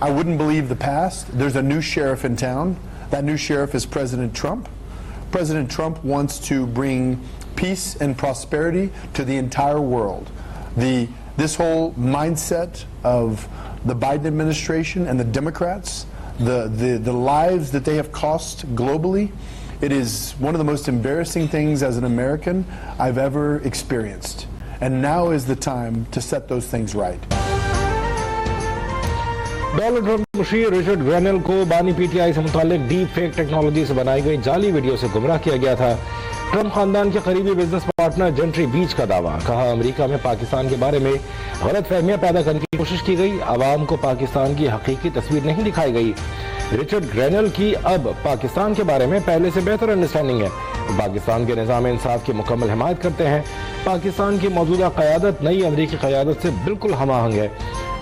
I wouldn't believe the past. There's a new sheriff in town. That new sheriff is President Trump. President Trump wants to bring peace and prosperity to the entire world. This whole mindset of the Biden administration and the Democrats, the lives that they have cost globally, it is one of the most embarrassing things as an American I've ever experienced. And now is the time to set those things right. Donald Trump मुशीर Richard Grenell को बानी PTI से मुतालिक deep fake technology से बनाई गई जाली video से गुमराह किया गया था। ट्रंप खानदान के करीबी बिजनेस पार्टनर जेंट्री बीच का दावा, कहा अमेरिका में पाकिस्तान के बारे में गलत फहमियां पैदा करने की कोशिश की गई, आवाम को पाकिस्तान की हकीकी तस्वीर नहीं दिखाई गई। रिचर्ड ग्रेनेल की अब पाकिस्तान के बारे में पहले से बेहतर अंडरस्टैंडिंग है, पाकिस्तान के निज़ाम इंसाफ की मुकम्मल हिमायत करते हैं। पाकिस्तान की मौजूदा क़यादत नई अमरीकी क़यादत से बिल्कुल हमाहंग है।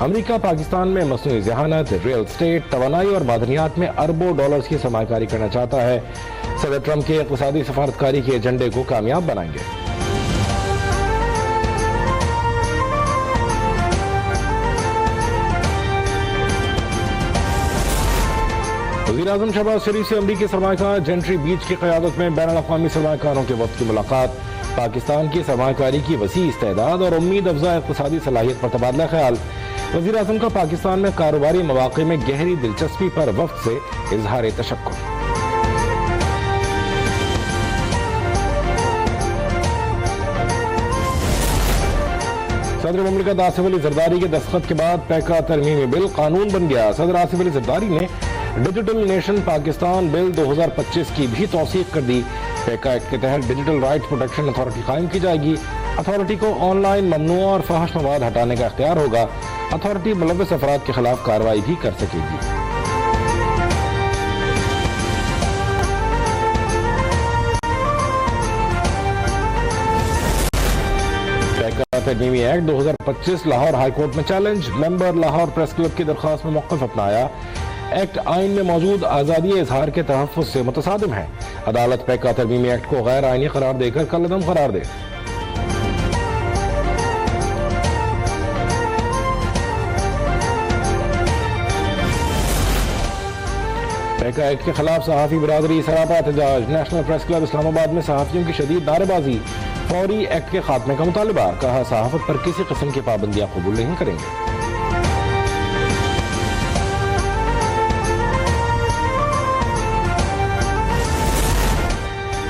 अमरीका पाकिस्तान में मसनूई ज़हानत, रियल स्टेट, तवानाई और मादनियात में अरबों डॉलर्स की सरमाकारी करना चाहता है। सदर ट्रंप के इक़्तिसादी सफारतकारी के एजेंडे को कामयाब बनाएंगे। वज़ीर-ए-आज़म शहबाज शरीफ से अमरीकी सरमाकार जेंट्री बीच की क़यादत में बैनुल-अक़वामी सरमाकारों के वफ़द की मुलाकात, पाकिस्तान की सरमाकारी की वसी इस्तेदाद और उम्मीद अफजा इक़्तिसादी सलाहियत पर तबादला ख्याल। वज़ीर-ए-आज़म का पाकिस्तान में कारोबारी मवाक़े में गहरी दिलचस्पी पर वफ़द से इज़हार तशक्कुर। सदर मुमलिकत आसिफ अली ज़रदारी के दस्तखत के बाद पैका तरमीमी बिल कानून बन गया। सदर आसिफ अली ज़रदारी ने डिजिटल नेशन पाकिस्तान बिल 2025 की भी तौसीक कर दी। पैका एक्ट के तहत डिजिटल राइट्स प्रोटेक्शन अथॉरिटी कायम की जाएगी। अथॉरिटी को ऑनलाइन ममनू और फहश मवाद हटाने का इख्तियार होगा। अथॉरिटी मुलव्वस अफराद के खिलाफ कार्रवाई भी कर सकेगी। पैका तरमीमी एक्ट 2025 लाहौर हाईकोर्ट में challenge, member Lahore press club की दरख्वास्त में मौक़िफ़ अपनाया। एक्ट आइन में मौजूद आज़ादी इजहार के तहफ़्फ़ुज़ से मुतसादिम है। अदालत पैका तरमीमी एक्ट को गैर आइनी करार देकर कलअदम करार दे। पैका एक्ट के खिलाफ सहाफ़ी बिरादरी सरापा एहतजाज, नेशनल प्रेस क्लब इस्लामाबाद में सहाफ़ियों की शदीद नारेबाजी, फौरी एक्ट के खात्मे का मुतालबा, कहा सहाफ़त पर किसी किस्म की पाबंदियां कबूल नहीं करेंगे।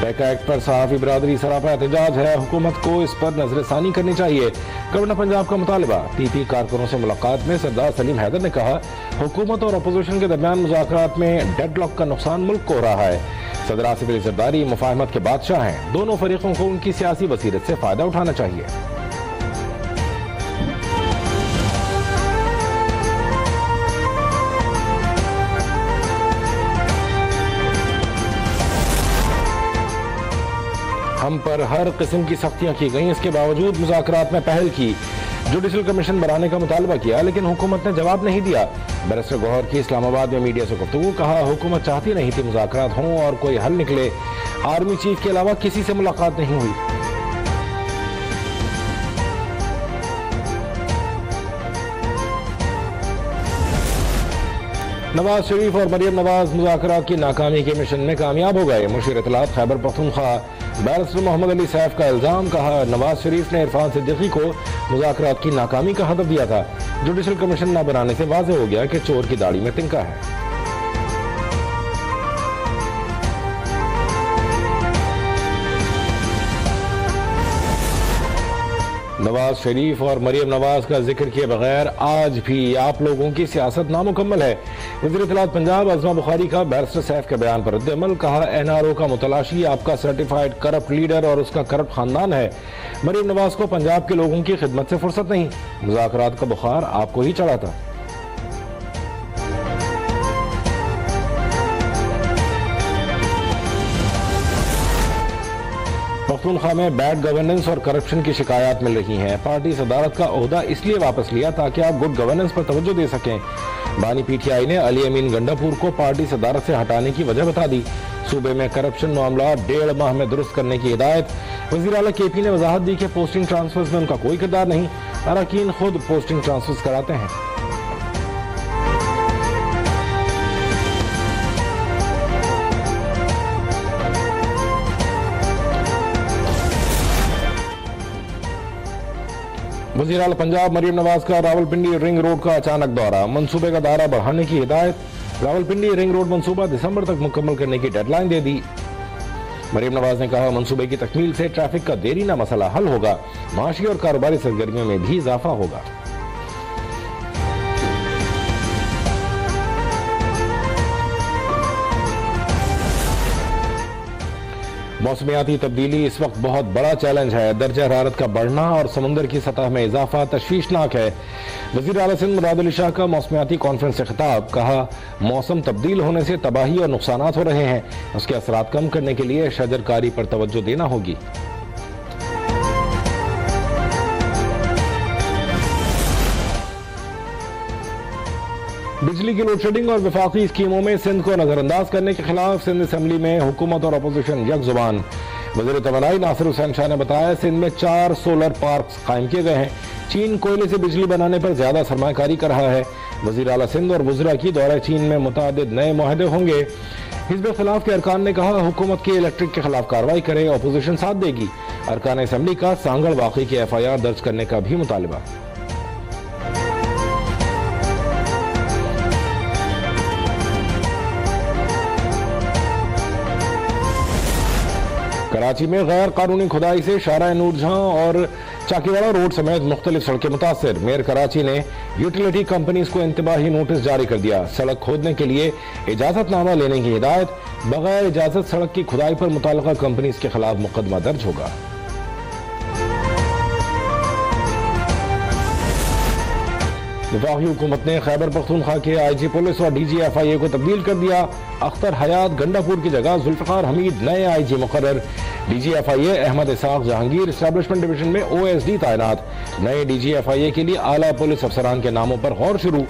पैका एक्ट पर सहाफ़ी बिरादरी सरापा एहतजाज है, हुकूमत को इस पर नजरसानी करनी चाहिए, गवर्नर पंजाब का मुतालबा। पीपी कारकुनों से मुलाकात में सरदार सलीम हैदर ने कहा हुकूमत और अपोजिशन के दरमियान मुज़ाकरात में डेडलॉक का नुकसान मुल्क को हो रहा है। सदर आसिफ अली ज़रदारी मुफाहमत के बादशाह हैं, दोनों फरीकों को उनकी सियासी बसीरत से फायदा उठाना चाहिए। हम पर हर किस्म की सख्तियां की गई, इसके बावजूद मुज़ाकरात में पहल की, जुडिशल कमीशन बनाने का मुतालबा किया, लेकिन हुकूमत ने जवाब नहीं दिया। बैरिस्टर गौहर की इस्लामाबाद में मीडिया से गुफ्तगू, कहा हुकूमत चाहती नहीं थी मुज़ाकरात हों और कोई हल निकले। आर्मी चीफ के अलावा किसी से मुलाकात नहीं हुई। नवाज शरीफ और मरियम नवाज मुज़ाकरात की नाकामी के मिशन में कामयाब हो गए। मुशीर इत्तलात खैबर पख्तूनख्वा बैरिस्टर मोहम्मद अली सैफ का इल्जाम, कहा नवाज शरीफ ने इरफान सिद्दीकी को मुज़ाकरात की नाकामी का हदफ दिया था। जुडिशल कमीशन न बनाने से वाज़ेह हो गया कि चोर की दाढ़ी में तिनका है। नवाज शरीफ और मरियम नवाज का जिक्र किए बगैर आज भी आप लोगों की सियासत नामुकम्मल है। वज़ीर इत्तलात पंजाब अज़मा बुखारी का बैरिस्टर सैफ के बयान पर रद्द-ए-अमल, कहा NRO का मुतलाशी आपका सर्टिफाइड करप्ट लीडर और उसका करप्ट खानदान है। मरियम नवाज को पंजाब के लोगों की खिदमत से फुर्सत नहीं, मुज़ाकरात का बुखार आपको ही चढ़ा था। पख्तूनख्वा में बैड गवर्नेंस और करप्शन की शिकायत मिल रही हैं। पार्टी सदारत का ओहदा इसलिए वापस लिया ताकि आप गुड गवर्नेंस पर तवज्जो दे सकें। बानी PTI ने अली अमीन गंडापुर को पार्टी सदारत से हटाने की वजह बता दी। सूबे में करप्शन मामला 1.5 माह में दुरुस्त करने की हिदायत। वज़ीर आला KP ने वजाहत दी कि पोस्टिंग ट्रांसफर्स में उनका कोई किरदार नहीं, अरकान खुद पोस्टिंग ट्रांसफर्स कराते हैं। वज़ीर आला पंजाब मरीम नवाज का रावलपिंडी रिंग रोड का अचानक दौरा, मंसूबे का दायरा बढ़ाने की हिदायत। रावलपिंडी रिंग रोड मंसूबा दिसंबर तक मुकम्मल करने की डेडलाइन दे दी। मरीम नवाज ने कहा, मंसूबे की तकमील से ट्रैफिक का देरीना मसला हल होगा, माशी और कारोबारी सरगर्मियों में भी इजाफा होगा। मौसमियाती तब्दीली इस वक्त बहुत बड़ा चैलेंज है। दर्जा हरारत का बढ़ना और समुंदर की सतह में इजाफा तशवीशनाक है। वज़ीर आला सिंध मुराद अली शाह का मौसमियाती कॉन्फ्रेंस से खिताब, कहा मौसम तब्दील होने से तबाही और नुकसानात हो रहे हैं, उसके असरात कम करने के लिए शजरकारी पर तवज्जो देना होगी। बिजली की लोड शेडिंग और विफाकी स्कीमों में सिंध को नजरअंदाज करने के खिलाफ सिंध असम्बली में हुकूमत और अपोजिशन यकजुबान। वज़ीर तवानाई नासिर हुसैन शाह ने बताया, सिंध में 4 सोलर पार्क्स कायम किए गए हैं। चीन कोयले से बिजली बनाने पर ज्यादा सरमाकारी कर रहा है। वज़ीर आला सिंध और वुज़रा की दौरे चीन में मुतादिद नए मुआहदे होंगे। हिज़्ब खिलाफ के अरकान ने कहा, हुकूमत की इलेक्ट्रिक के खिलाफ कार्रवाई करे, अपोजिशन साथ देगी। अरकान असम्बली का सांगड़ वाक़ई की FIR दर्ज करने का भी मुतालबा। कराची में गैर कानूनी खुदाई से शारा नूरजहां और चाकीवाड़ा रोड समेत मुख्तलिफ सड़कें मुतासर। मेयर कराची ने यूटिलिटी कंपनीज को इंतबाही नोटिस जारी कर दिया। सड़क खोदने के लिए इजाजतनामा लेने की हिदायत। बगैर इजाजत सड़क की खुदाई पर मुताल्लिका कंपनीज के खिलाफ मुकदमा दर्ज होगा। वफाकी हुकूमत ने खैबर पख्तूनख्वा के IG पुलिस और DG FIA को तब्दील कर दिया। अख्तर हयात गंडापुर की जगह जुल्फ़िकार हमीद नए IG मुकर्रर। DG FIA Ahmad Ishaq Jahangir establishment division में OSD तैनात। नए DG FIA के लिए आला पुलिस अफसरान के नामों पर गौर शुरू।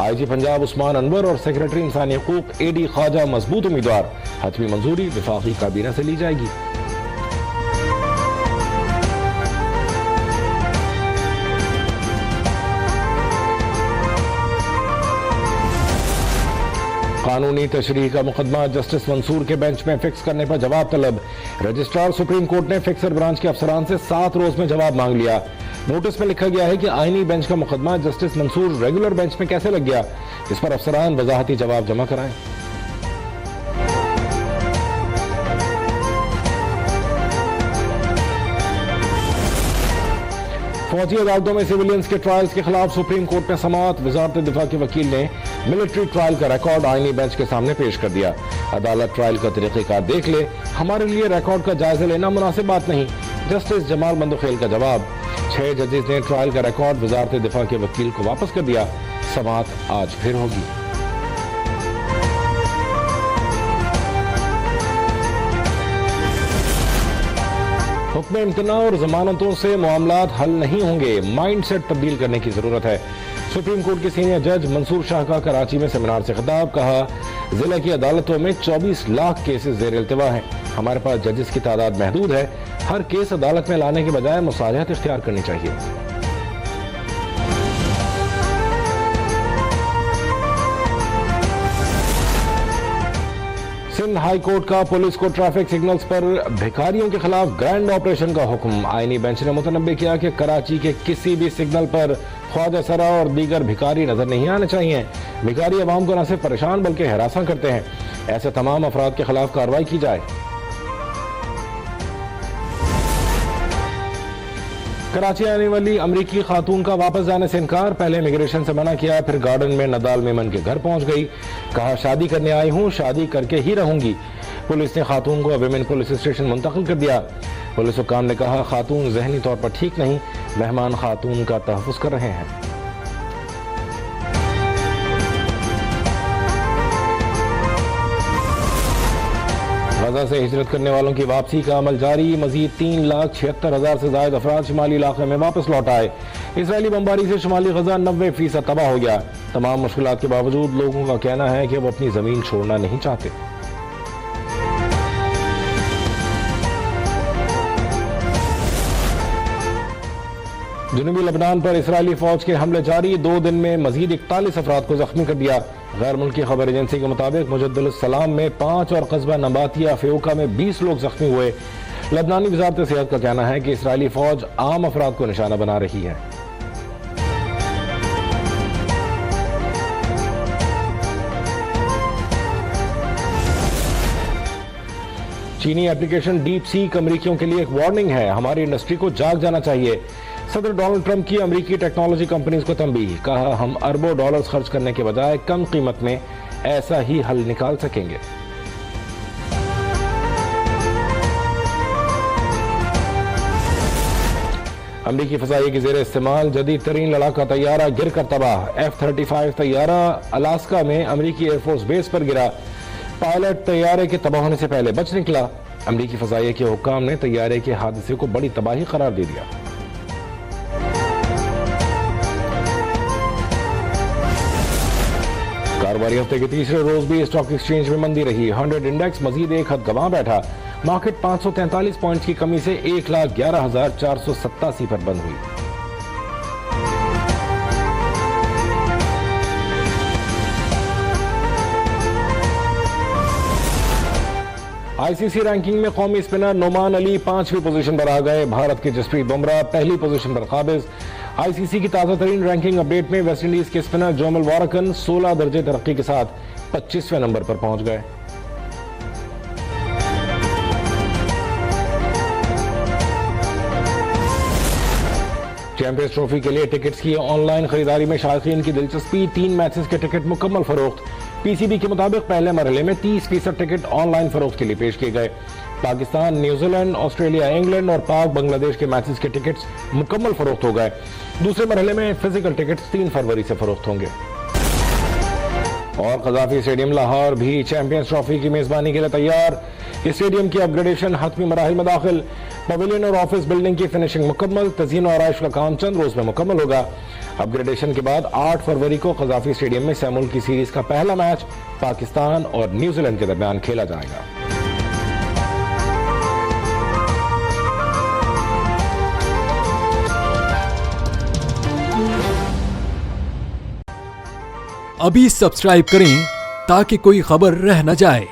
IG पंजाब उस्मान अनवर और सेक्रेटरी इंसानी हकूक AD ख्वाजा मजबूत उम्मीदवार। हतमी मंजूरी वफाकी काबीना से ली जाएगी। कानूनी तशरीह का मुकदमा जस्टिस मंसूर के बेंच में फिक्स करने पर जवाब तलब। रजिस्ट्रार सुप्रीम कोर्ट ने फिक्सर ब्रांच के अफसरान से 7 रोज में जवाब मांग लिया। नोटिस में लिखा गया है कि आईनी बेंच का मुकदमा जस्टिस मंसूर रेगुलर बेंच में कैसे लग गया, इस पर अफसरान वजाहती जवाब जमा कराएं। फौजी अदालतों में सिविलियंस के ट्रायल्स के खिलाफ सुप्रीम कोर्ट में समाअत। वजारत दिफा के वकील ने मिलिट्री ट्रायल का रिकॉर्ड आईनी बेंच के सामने पेश कर दिया। अदालत ट्रायल का तरीक़ेकार देख ले, हमारे लिए रिकॉर्ड का जायजा लेना मुनासिब बात नहीं। जस्टिस जमाल बंदोखेल का जवाब। 6 जजेस ने ट्रायल का रिकॉर्ड वजारत दिफा के वकील को वापस कर दिया। समाअत आज फिर होगी। हुक्म इम्तना और जमानतों से मामलात हल नहीं होंगे, माइंड सेट तब्दील करने की जरूरत है। सुप्रीम कोर्ट के सीनियर जज मंसूर शाह का कराची में सेमिनार से खिताब। कहा, जिला की अदालतों में 24 लाख केसेस ज़ेर इल्तिवा हैं। हमारे पास जजेस की तादाद महदूद है। हर केस अदालत में लाने के बजाय मुसालहत इख्तियार करनी चाहिए। सिंध हाई कोर्ट का पुलिस को ट्रैफिक सिग्नल्स पर भिखारियों के खिलाफ ग्रैंड ऑपरेशन का हुक्म। आईनी बेंच ने मुतनब्बे किया कि कराची के किसी भी सिग्नल पर ख्वाजा सरा और दीगर भिखारी नजर नहीं आने चाहिए। भिखारी अवाम को न सिर्फ परेशान बल्कि हरासा करते हैं। ऐसे तमाम अफराद के खिलाफ कार्रवाई की जाए। कराची आने वाली अमरीकी खातून का वापस जाने से इनकार। पहले इमिग्रेशन से मना किया, फिर गार्डन में नदाल मेमन के घर पहुंच गई। कहा, शादी करने आई हूं, शादी करके ही रहूंगी। पुलिस ने खातून को विमेन पुलिस स्टेशन मुंतकिल कर दिया। पुलिस हुक्काम ने कहा, खातून जहनी तौर पर ठीक नहीं, मेहमान खातून का तहफ़्फ़ुज़ कर रहे हैं। गजा से हिजरत करने वालों की वापसी का अमल जारी। मजीद 3,76,000 से ज्यादा अफराद शुमाली इलाके में वापस लौट आए। इसराइली बमबारी से शुमाली गजा 90% तबाह हो गया। तमाम मुश्किलात के बावजूद लोगों का कहना है कि वो अपनी जमीन छोड़ना नहीं चाहते। जनूबी लबनान पर इसराइली फौज के हमले जारी। 2 दिन में मजीद 41 अफराद को जख्मी कर दिया। गैर मुल्की खबर एजेंसी के मुताबिक मुजद्दल सलाम में 5 और कस्बा नबातिया फेउका में 20 लोग जख्मी हुए। लबनानी वजारत सेहत का कहना है कि इसराइली फौज आम अफराद को निशाना बना रही है। चीनी एप्लीकेशन डीप सीक अमरीकियों के लिए एक वार्निंग है, हमारी इंडस्ट्री को जाग जाना चाहिए। सदर डोनाल्ड ट्रंप की अमरीकी टेक्नोलॉजी कंपनीज को तंबीह, कहा हम अरबों डॉलर्स खर्च करने के बजाय कम कीमत में ऐसा ही हल निकाल सकेंगे। अमरीकी फजाई के जेर इस्तेमाल जदीद तरीन लड़ाका तैयारा गिर कर तबाह। F-35 तैयारा अलास्का में अमरीकी एयरफोर्स बेस पर गिरा। पायलट तैयारे के तबाह होने से पहले बच निकला। अमरीकी फजाई के हुक्काम ने तैयारे के हादसे को बड़ी तबाही करार दे दिया। कारोबारी हफ्ते के तीसरे रोज भी स्टॉक एक्सचेंज में मंदी रही। 100 इंडेक्स मजीद एक हद गंवा बैठा। मार्केट 543 पॉइंट्स की कमी से 1,11,487 पर बंद हुई। आईसीसी रैंकिंग में कौमी स्पिनर नोमान अली 5वीं पोजीशन पर आ गए। भारत के जसप्रीत बुमराह पहली पोजीशन पर काबिज। आईसीसी की ताजा तरीन रैंकिंग अपडेट में वेस्टइंडीज के स्पिनर जोमल वारकन 16 दर्जे तरक्की के साथ 25वें नंबर पर पहुंच गए। चैंपियंस ट्रॉफी के लिए टिकट्स की ऑनलाइन खरीदारी में शायकीन की दिलचस्पी। 3 मैचेस के टिकट मुकम्मल फरोख्त। पीसीबी के मुताबिक पहले मरहले में 30% टिकट ऑनलाइन फरोख्त के लिए पेश किए गए। पाकिस्तान, न्यूजीलैंड, ऑस्ट्रेलिया, इंग्लैंड और पाक बांग्लादेश के मैचेस के टिकट्स मुकम्मल फरोख्त हो गए। दूसरे मरहले में फिजिकल टिकट्स 3 फरवरी से फरोख्त होंगे। और कज़ाफी स्टेडियम लाहौर भी चैंपियंस ट्रॉफी की मेजबानी के लिए तैयार। स्टेडियम की अपग्रेडेशन हतमी मराहिल में दाखिल। पवेलियन और ऑफिस बिल्डिंग की फिनिशिंग मुकम्मल। तज़ीन और आराइश का काम चंद रोज में मुकम्मल होगा। अपग्रेडेशन के बाद 8 फरवरी को कज़ाफी स्टेडियम में सैमुल की सीरीज का पहला मैच पाकिस्तान और न्यूजीलैंड के दरमियान खेला जाएगा। अभी सब्सक्राइब करें ताकि कोई खबर रह न जाए।